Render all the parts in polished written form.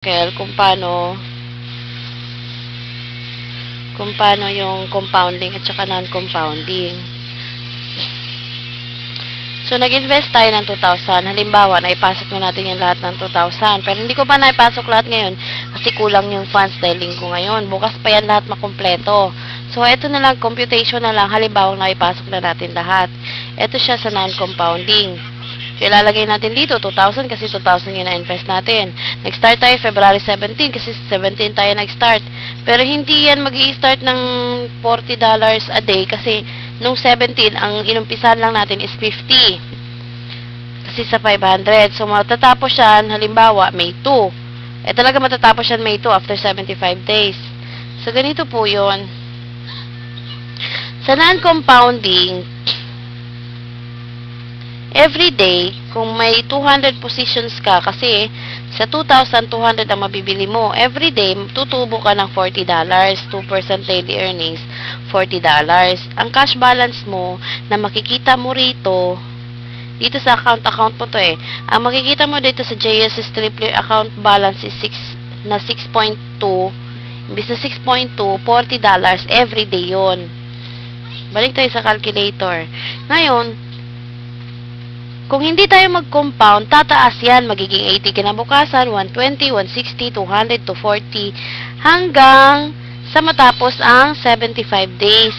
kung paano yung compounding at saka non-compounding. So, nag-invest tayo ng 2,000. Halimbawa, naipasok na natin yung lahat ng 2,000. Pero hindi ko pa naipasok lahat ngayon kasi kulang yung funds dahil linggo ngayon. Bukas pa yan lahat makumpleto. So, ito na lang, computation na lang. Halimbawa, naipasok na natin lahat. Ito siya sa non-compounding. So, ilalagay natin dito, 2,000 kasi 2,000 yung na-invest natin. Nag-start tayo February 17 kasi 17 tayo nag-start. Pero hindi yan mag-i-start ng $40 a day kasi nung 17, ang inumpisan lang natin is 50. Kasi sa 500. So, matatapos yan, halimbawa, May 2. Talaga matatapos yan May 2 after 75 days. So, ganito po yun. Sa non-compounding, every day, kung may 200 positions ka, kasi sa 2,200 ang mabibili mo, every day, tutubo ka ng $40. 2% daily earnings, $40. Ang cash balance mo, na makikita mo rito, dito sa account mo to ang makikita mo dito sa JSS Tripler account balance is 6.2, imbis na 6.2, $40 every day yon. Balik tayo sa calculator. Ngayon, kung hindi tayo mag-compound, tataas yan. Magiging 80 kinabukasan, 120, 160, 200, 240, hanggang sa matapos ang 75 days.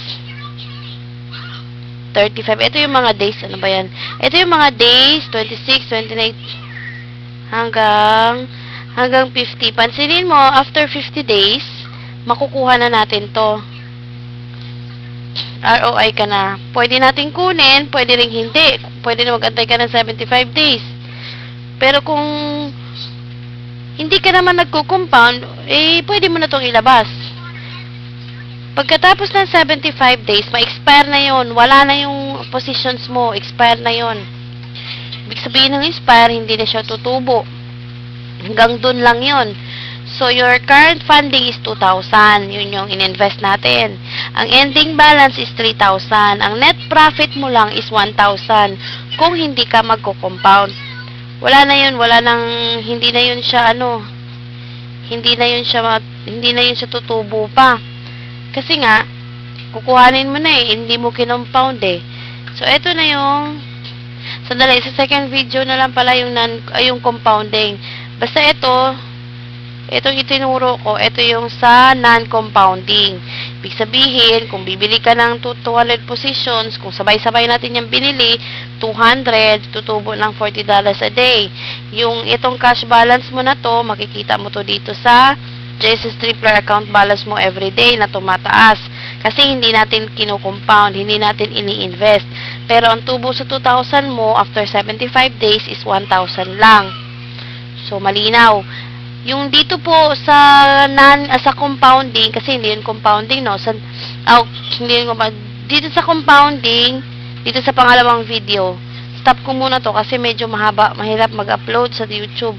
35. Ito yung mga days. Ano ba yan? Ito yung mga days, 26, 28, hanggang 50. Pansinin mo, after 50 days, makukuha na natin to. ROI ka na. Pwede natin kunin, pwede rin hindi. Pwede na mag-antay ka ng 75 days. Pero kung hindi ka naman nagko-compound, pwede mo na itong ilabas. Pagkatapos ng 75 days, ma-expire na yon. Wala na yung positions mo. Expire na yon. Ibig sabihin ng expire, hindi na siya tutubo. Hanggang dun lang yon. So, your current funding is 2,000. Yun yung in-invest natin. Ang ending balance is 3,000. Ang net profit mo lang is 1,000 kung hindi ka magko-compound. Wala na yun. Hindi na yun siya hindi na yun siya tutubo pa. Kasi nga, kukuhanin mo na hindi mo kinompound So, eto na yung, sandali, sa second video na lang pala yung compounding. Basta itong itinuro ko, ito yung sa non-compounding. Ibig sabihin, kung bibili ka ng 200 positions, kung sabay-sabay natin yung binili, 200, tutubo ng $40 a day. Itong cash balance mo na to, makikita mo to dito sa JSS Tripler account balance mo everyday na tumataas. Kasi hindi natin kino-compound, hindi natin ini-invest. Pero ang tubo sa 2,000 mo, after 75 days, is 1,000 lang. So, malinaw. Yung dito po sa compounding, kasi hindi yun compounding, no? Dito sa compounding, dito sa pangalawang video, stop ko muna to kasi medyo mahirap mag-upload sa YouTube.